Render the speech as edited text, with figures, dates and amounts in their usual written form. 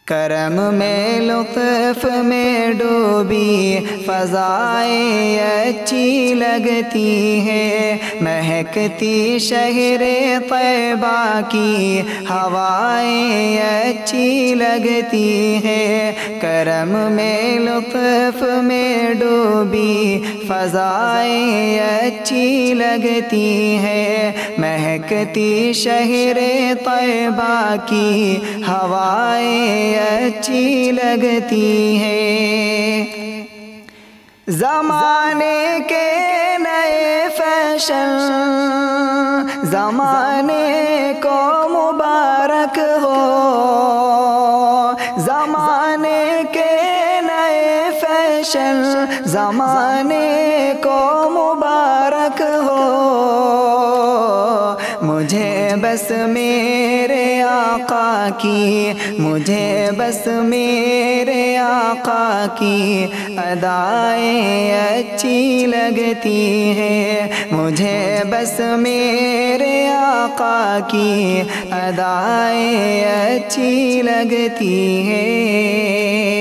کرم میں لطف میں ڈوبی فضائیں اچھی لگتی ہے، مہکتی شہر طیبہ کی ہوائیں اچھی لگتی ہے۔ کرم میں لطف میں ڈوبی فضائیں اچھی لگتی ہے، مہکتی شہر طیبہ کی ہوائیں اچھی لگتی ہے۔ زمانے کے نئے فیشن زمانے کو مبارک ہو، زمانے کے نئے فیشن زمانے کو مبارک ہو۔ مجھے بس میرے آقا کی، مجھے بس میرے آقا کی ادائیں اچھی لگتی ہیں، مجھے بس میرے آقا کی ادائیں اچھی لگتی ہیں۔